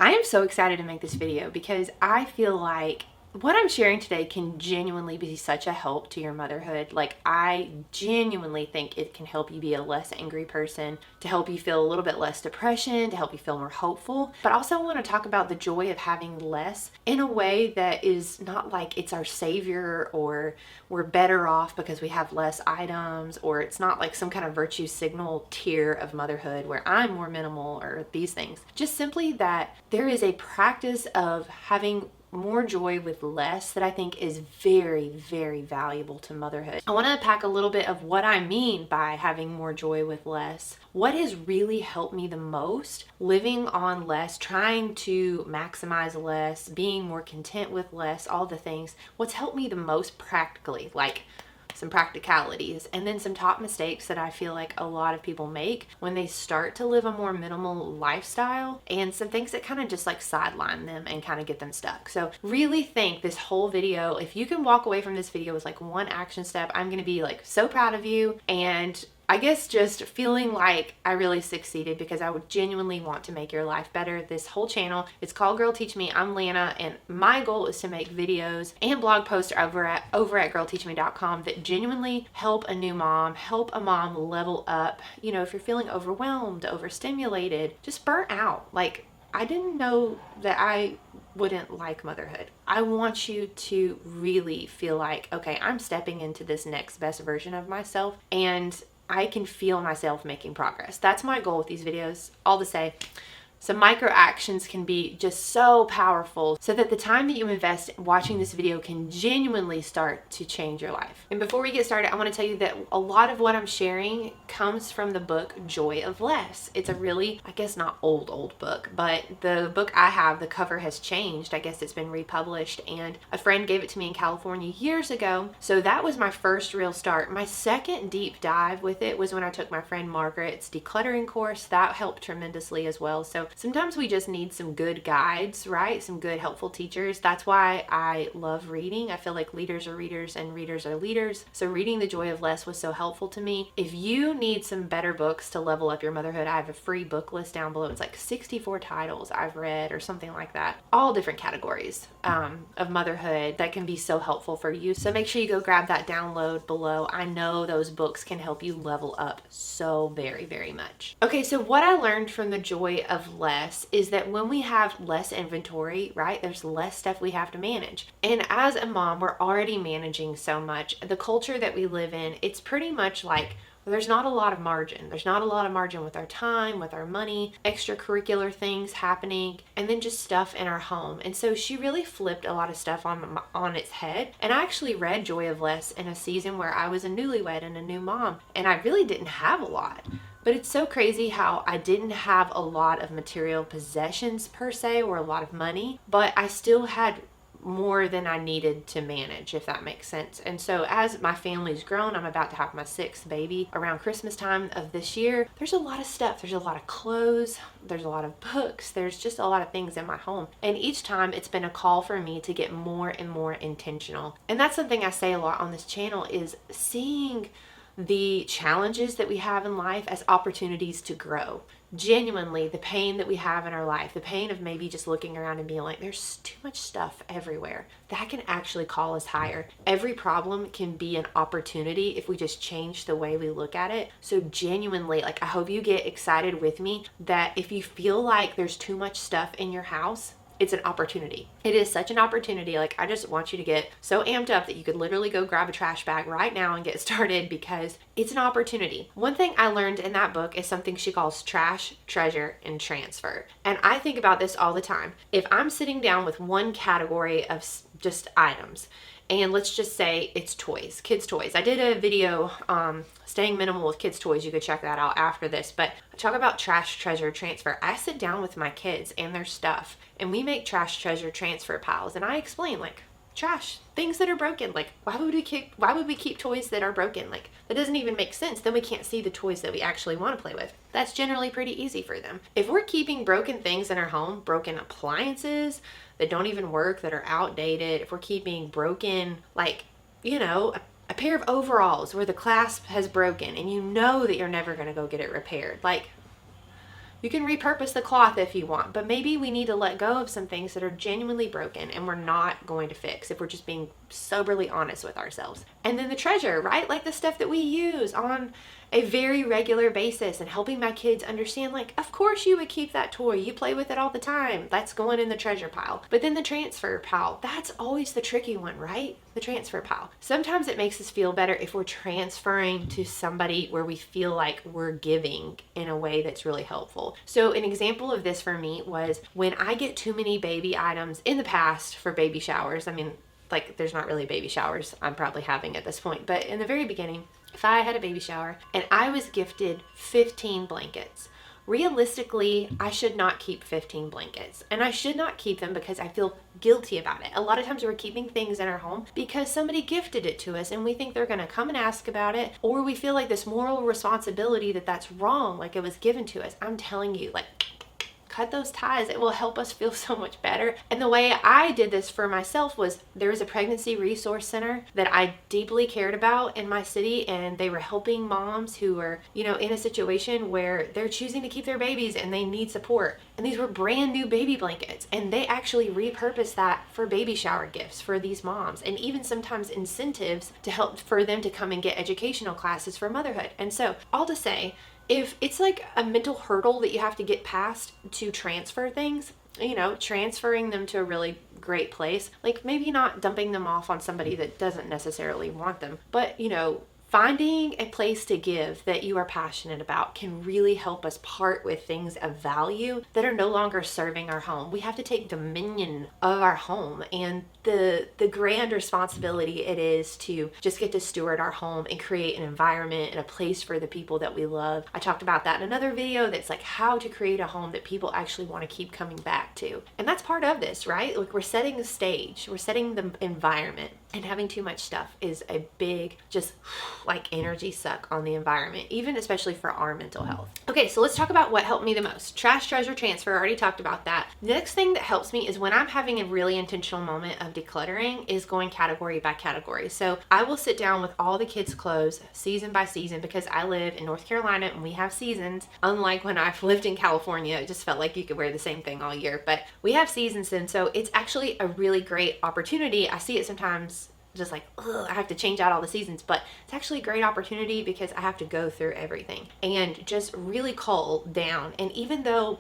I am so excited to make this video because I feel like what I'm sharing today can genuinely be such a help to your motherhood. Like, I genuinely think it can help you be a less angry person, to help you feel a little bit less depression, to help you feel more hopeful. But also I want to talk about the joy of having less in a way that is not like it's our savior or we're better off because we have less items, or it's not like some kind of virtue signal tier of motherhood where I'm more minimal or these things. Just simply that there is a practice of having more joy with less that I think is very, very valuable to motherhood. I want to unpack a little bit of what I mean by having more joy with less. What has really helped me the most, living on less, trying to maximize less, being more content with less, all the things. What's helped me the most practically, like some practicalities, and then some top mistakes that I feel like a lot of people make when they start to live a more minimal lifestyle, and some things that kind of just like sideline them and kind of get them stuck. So really think this whole video, if you can walk away from this video with like one action step, I'm going to be like so proud of you, and I guess just feeling like I really succeeded, because I would genuinely want to make your life better. This whole channel, it's called Girl Teach Me. I'm Lana, and my goal is to make videos and blog posts over at girlteachme.com that genuinely help a new mom, help a mom level up. You know, if you're feeling overwhelmed, overstimulated, just burnt out. Like, I didn't know that I wouldn't like motherhood. I want you to really feel like, okay, I'm stepping into this next best version of myself, and I can feel myself making progress. That's my goal with these videos. All to say, some micro actions can be just so powerful, so that the time that you invest watching this video can genuinely start to change your life. And before we get started, I want to tell you that a lot of what I'm sharing comes from the book Joy of Less. It's a really, I guess not old book, but the book I have, the cover has changed. I guess it's been republished, and a friend gave it to me in California years ago. So that was my first real start. My second deep dive with it was when I took my friend Margaret's decluttering course. That helped tremendously as well. So sometimes we just need some good guides, right? Some good helpful teachers. That's why I love reading. I feel like leaders are readers and readers are leaders. So reading The Joy of Less was so helpful to me. If you need some better books to level up your motherhood, I have a free book list down below. It's like 64 titles I've read or something like that. All different categories of motherhood that can be so helpful for you. So make sure you go grab that download below. I know those books can help you level up so very, very much. Okay, so what I learned from The Joy of Less is that when we have less inventory, right, there's less stuff we have to manage. And as a mom, we're already managing so much. The culture that we live in, it's pretty much like there's not a lot of margin. There's not a lot of margin with our time, with our money, extracurricular things happening, and then just stuff in our home. And so she really flipped a lot of stuff on its head. And I actually read Joy of Less in a season where I was a newlywed and a new mom, and I really didn't have a lot. But it's so crazy how I didn't have a lot of material possessions per se, or a lot of money, but I still had more than I needed to manage, if that makes sense. And so as my family's grown, I'm about to have my 6th baby around Christmas time of this year. There's a lot of stuff. There's a lot of clothes. There's a lot of books. There's just a lot of things in my home. And each time it's been a call for me to get more and more intentional. And that's something I say a lot on this channel, is seeing the challenges that we have in life as opportunities to grow. Genuinely, the pain that we have in our life, the pain of maybe just looking around and being like, there's too much stuff everywhere, that can actually call us higher. Every problem can be an opportunity if we just change the way we look at it. So genuinely, like, I hope you get excited with me that if you feel like there's too much stuff in your house, it's an opportunity. It is such an opportunity. Like, I just want you to get so amped up that you could literally go grab a trash bag right now and get started, because it's an opportunity. One thing I learned in that book is something she calls trash, treasure, and transfer. And I think about this all the time. If I'm sitting down with one category of just items, and let's just say it's toys, kids' toys. I did a video staying minimal with kids' toys. You could check that out after this. But I talk about trash, treasure, transfer. I sit down with my kids and their stuff, and we make trash, treasure, transfer piles. And I explain, like, trash, things that are broken. Like, why would we keep toys that are broken? Like, that doesn't even make sense. Then we can't see the toys that we actually want to play with. That's generally pretty easy for them. If we're keeping broken things in our home, broken appliances that don't even work, that are outdated, if we're keeping broken, like, you know, a pair of overalls where the clasp has broken and you know that you're never going to go get it repaired, like, You can repurpose the cloth if you want, but maybe we need to let go of some things that are genuinely broken and we're not going to fix if we're just being soberly honest with ourselves. And then the treasure, right? Like the stuff that we use on a very regular basis, and helping my kids understand, like, of course you would keep that toy. You play with it all the time. That's going in the treasure pile. But then the transfer pile, that's always the tricky one, right? The transfer pile. Sometimes it makes us feel better if we're transferring to somebody where we feel like we're giving in a way that's really helpful. So an example of this for me was when I get too many baby items in the past for baby showers. I mean, like, there's not really baby showers I'm probably having at this point, but in the very beginning, if I had a baby shower and I was gifted 15 blankets, realistically, I should not keep 15 blankets, and I should not keep them because I feel guilty about it. A lot of times we're keeping things in our home because somebody gifted it to us and we think they're going to come and ask about it, or we feel like this moral responsibility that that's wrong, like it was given to us. I'm telling you, like, cut those ties. It will help us feel so much better. And the way I did this for myself was there was a pregnancy resource center that I deeply cared about in my city, and they were helping moms who were, in a situation where they're choosing to keep their babies and they need support. And these were brand new baby blankets, and they actually repurposed that for baby shower gifts for these moms, and even sometimes incentives to help for them to come and get educational classes for motherhood. And so, all to say, if it's like a mental hurdle that you have to get past to transfer things, transferring them to a really great place, like maybe not dumping them off on somebody that doesn't necessarily want them, but finding a place to give that you are passionate about can really help us part with things of value that are no longer serving our home. We have to take dominion of our home and the grand responsibility it is to just get to steward our home and create an environment and a place for the people that we love. I talked about that in another video that's like how to create a home that people actually want to keep coming back to. And that's part of this, right? Like, we're setting the stage, we're setting the environment, and having too much stuff is a big, just like energy suck on the environment, even especially for our mental health. Okay, so let's talk about what helped me the most. Trash, treasure, transfer, I already talked about that. The next thing that helps me is when I'm having a really intentional moment of decluttering is going category by category. So I will sit down with all the kids' clothes season by season, because I live in North Carolina and we have seasons. Unlike when I've lived in California, it just felt like you could wear the same thing all year, but we have seasons, and so it's actually a really great opportunity. I see it sometimes just like, ugh, I have to change out all the seasons, but it's actually a great opportunity because I have to go through everything and just really cull down. And even though,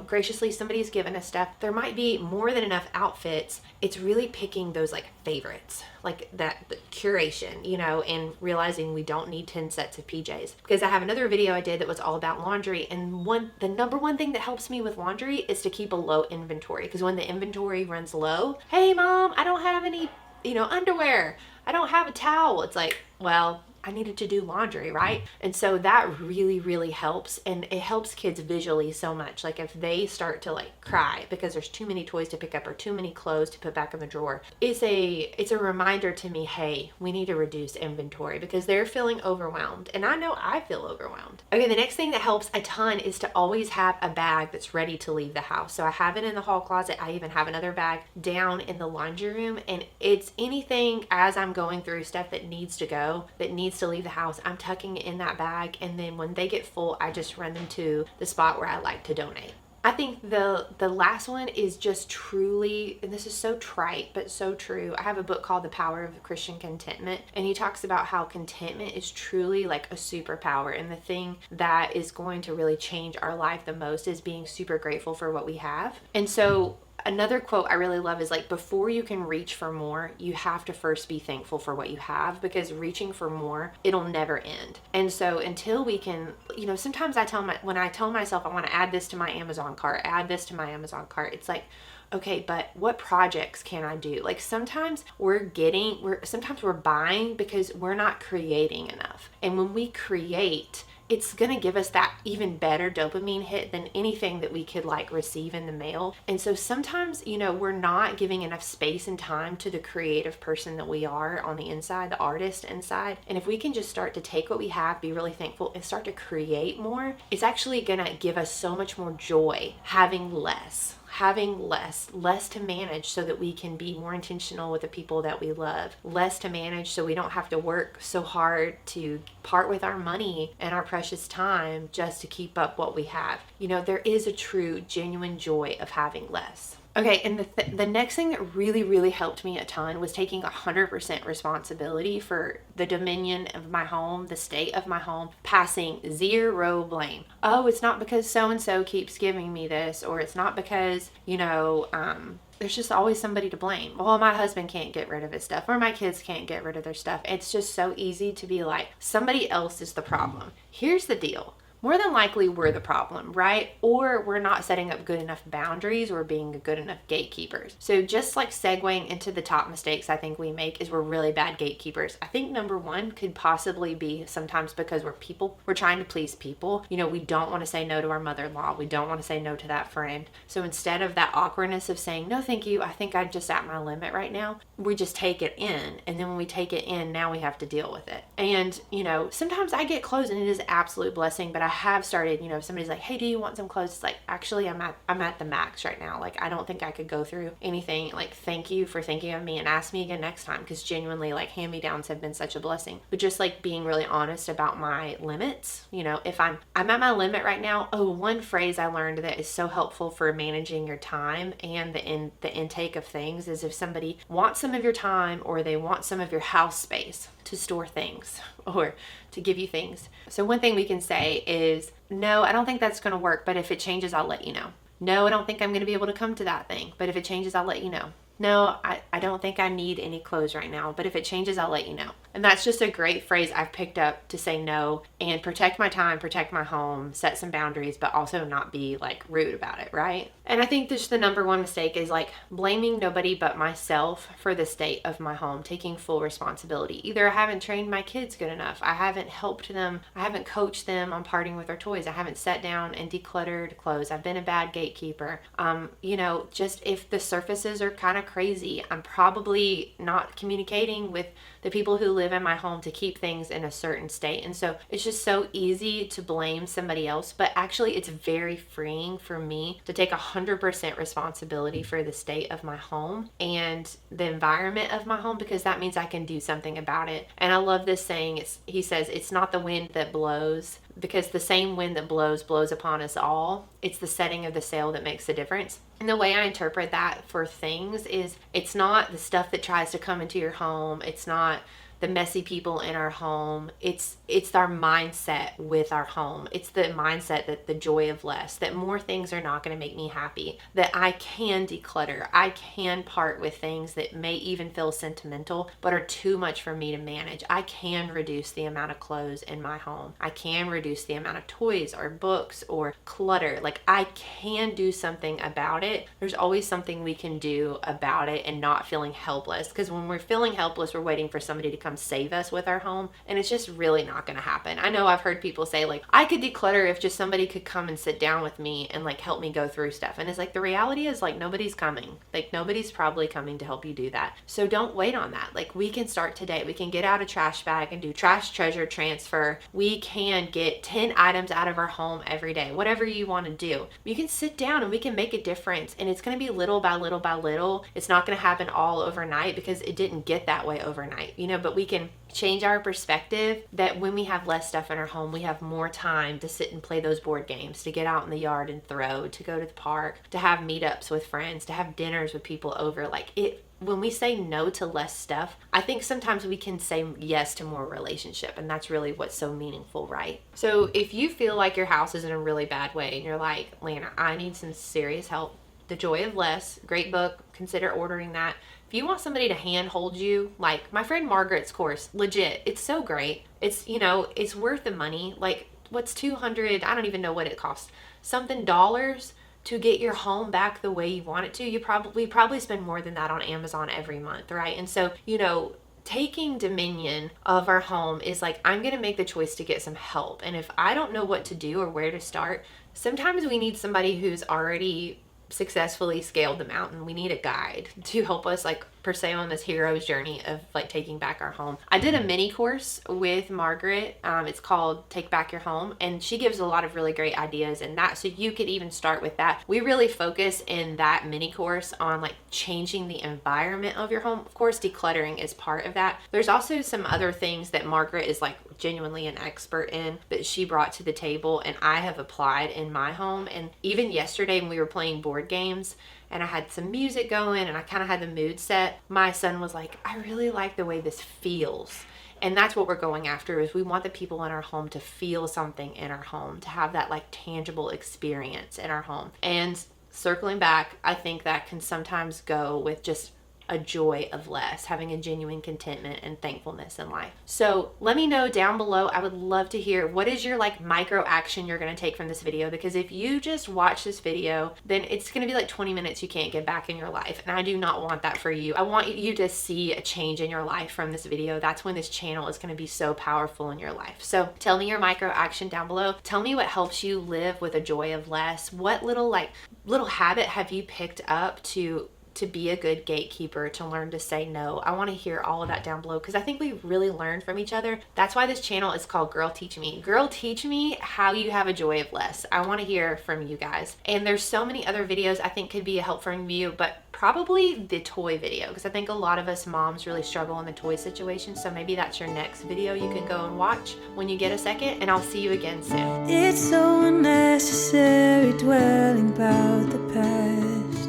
graciously somebody's given us stuff, there might be more than enough outfits. It's really picking those like favorites, like that the curation, and realizing we don't need 10 sets of PJs. Because I have another video I did that was all about laundry, and the number one thing that helps me with laundry is to keep a low inventory. Because when the inventory runs low, hey mom, I don't have any underwear, I don't have a towel. It's like, well, I needed to do laundry, right? And so that really, really helps. And it helps kids visually so much. Like if they start to like cry because there's too many toys to pick up or too many clothes to put back in the drawer, it's a reminder to me, hey, we need to reduce inventory because they're feeling overwhelmed. And I know I feel overwhelmed. Okay, the next thing that helps a ton is to always have a bag that's ready to leave the house. So I have it in the hall closet. I even have another bag down in the laundry room. And it's anything as I'm going through stuff that needs to go, that needs to leave the house, I'm tucking it in that bag, and then when they get full, I just run them to the spot where I like to donate. I think the last one is just truly, and this is so trite but so true. I have a book called The Power of Christian Contentment, and he talks about how contentment is truly like a superpower, and the thing that is going to really change our life the most is being super grateful for what we have. And so another quote I really love is like, before you can reach for more, you have to first be thankful for what you have, because reaching for more, it'll never end. And so until we can, sometimes when I tell myself I want to add this to my Amazon cart, it's like, okay, but what projects can I do? Like sometimes we're buying because we're not creating enough. And when we create, it's going to give us that even better dopamine hit than anything that we could like receive in the mail. And so sometimes, we're not giving enough space and time to the creative person that we are on the inside, the artist inside. And if we can just start to take what we have, be really thankful, and start to create more, it's actually going to give us so much more joy having less, having less to manage so that we can be more intentional with the people that we love, less to manage so we don't have to work so hard to part with our money and our precious time just to keep up what we have. There is a true, genuine joy of having less. Okay, and the next thing that really, really helped me a ton was taking 100% responsibility for the dominion of my home, the state of my home, passing zero blame. Oh, it's not because so-and-so keeps giving me this, or it's not because, there's just always somebody to blame. Well, my husband can't get rid of his stuff, or my kids can't get rid of their stuff. It's just so easy to be like, somebody else is the problem. Here's the deal. More than likely we're the problem, right? Or we're not setting up good enough boundaries or being good enough gatekeepers. So just like segueing into the top mistakes I think we make is we're really bad gatekeepers. I think number one could possibly be sometimes because we're trying to please people. We don't want to say no to our mother-in-law. We don't want to say no to that friend. So instead of that awkwardness of saying, no, thank you, I think I'm just at my limit right now, we just take it in. And then when we take it in, now we have to deal with it. And, sometimes I get clothes and it is an absolute blessing, but I have started, if somebody's like, hey, do you want some clothes? It's like, actually, I'm at the max right now. Like, I don't think I could go through anything. Like, thank you for thinking of me and ask me again next time. Because genuinely, like, hand-me-downs have been such a blessing. But just like being really honest about my limits, if I'm at my limit right now. Oh, one phrase I learned that is so helpful for managing your time and the intake of things is if somebody wants some of your time or they want some of your house space to store things or to give you things. So one thing we can say is, no, I don't think that's going to work, but if it changes, I'll let you know. No, I don't think I'm going to be able to come to that thing, but if it changes, I'll let you know. No, I don't think I need any clothes right now, but if it changes, I'll let you know. And that's just a great phrase I've picked up to say no and protect my time, protect my home, set some boundaries, but also not be like rude about it, right? And I think just the number one mistake is like blaming nobody but myself for the state of my home, taking full responsibility. Either I haven't trained my kids good enough, I haven't helped them, I haven't coached them on parting with their toys, I haven't sat down and decluttered clothes, I've been a bad gatekeeper. Just if the surfaces are kind of crazy, I'm probably not communicating with the people who live in my home to keep things in a certain state. And so it's just so easy to blame somebody else, but actually it's very freeing for me to take 100% responsibility for the state of my home and the environment of my home, because that means I can do something about it. And I love this saying. He says, it's not the wind that blows, because the same wind that blows upon us all. It's the setting of the sail that makes the difference. And the way I interpret that for things is it's not the stuff that tries to come into your home. It's not the messy people in our home. It's our mindset with our home. It's the mindset that the joy of less, that more things are not going to make me happy, that I can declutter. I can part with things that may even feel sentimental, but are too much for me to manage. I can reduce the amount of clothes in my home. I can reduce the amount of toys or books or clutter. Like, I can do something about it. There's always something we can do about it and not feeling helpless, because when we're feeling helpless, we're waiting for somebody to come save us with our home, and it's just really not going to happen. I know I've heard people say, like, I could declutter if just somebody could come and sit down with me and like help me go through stuff. And it's like, the reality is, like, nobody's coming. Like, nobody's probably coming to help you do that. So don't wait on that. Like, we can start today. We can get out a trash bag and do trash treasure transfer. We can get 10 items out of our home every day, whatever you want to do. You can sit down and we can make a difference, and it's going to be little by little by little. It's not going to happen all overnight, because it didn't get that way overnight, but we can change our perspective that when we have less stuff in our home, we have more time to sit and play those board games, to get out in the yard and throw, to go to the park, to have meetups with friends, to have dinners with people over. When we say no to less stuff, I think sometimes we can say yes to more relationship, and that's really what's so meaningful, right? So if you feel like your house is in a really bad way and you're like, Lana, I need some serious help, The Joy of Less, great book, consider ordering that. If you want somebody to hand hold you, like my friend Margaret's course, legit, it's so great. It's, it's worth the money. Like, what's $200? I don't even know what it costs. Something dollars to get your home back the way you want it to. We probably spend more than that on Amazon every month, right? And so, taking dominion of our home is like, I'm going to make the choice to get some help. And if I don't know what to do or where to start, sometimes we need somebody who's already successfully scaled the mountain. We need a guide to help us like per se on this hero's journey of like taking back our home. I did a mini course with Margaret. It's called Take Back Your Home, and she gives a lot of really great ideas in that. So you could even start with that. We really focus in that mini course on like changing the environment of your home. Of course, decluttering is part of that. There's also some other things that Margaret is like genuinely an expert in that she brought to the table and I have applied in my home. And even yesterday when we were playing board games and I had some music going and I kind of had the mood set, my son was like, I really like the way this feels. And that's what we're going after, is we want the people in our home to feel something in our home, to have that like tangible experience in our home. And circling back, I think that can sometimes go with just a joy of less, having a genuine contentment and thankfulness in life. So let me know down below. I would love to hear, what is your like micro action you're going to take from this video? Because if you just watch this video, then it's going to be like 20 minutes you can't get back in your life. And I do not want that for you. I want you to see a change in your life from this video. That's when this channel is going to be so powerful in your life. So tell me your micro action down below. Tell me what helps you live with a joy of less. What little habit have you picked up to be a good gatekeeper, to learn to say no? I want to hear all of that down below because I think we really learn from each other. That's why this channel is called Girl Teach Me. Girl, teach me how you have a joy of less. I want to hear from you guys. And there's so many other videos I think could be a help from you, but probably the toy video, because I think a lot of us moms really struggle in the toy situation. So maybe that's your next video you can go and watch when you get a second, and I'll see you again soon. It's so unnecessary dwelling about the past,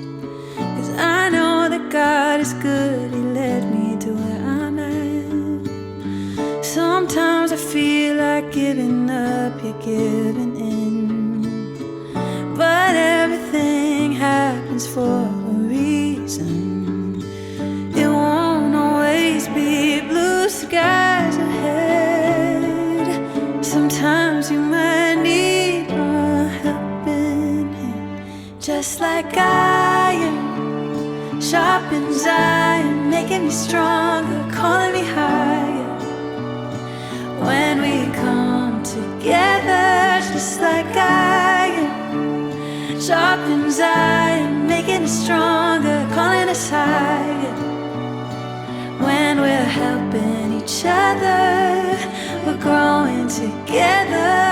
'cause I know that God is good, He led me to where I'm at. Sometimes I feel like giving up, you're giving in, but everything happens for a reason. It won't always be blue skies ahead. Sometimes you might need a helping hand, just like I am. Sharpens iron, making me stronger, calling me higher. When we come together, just like iron. Sharpens iron, making us stronger, calling us higher. When we're helping each other, we're growing together.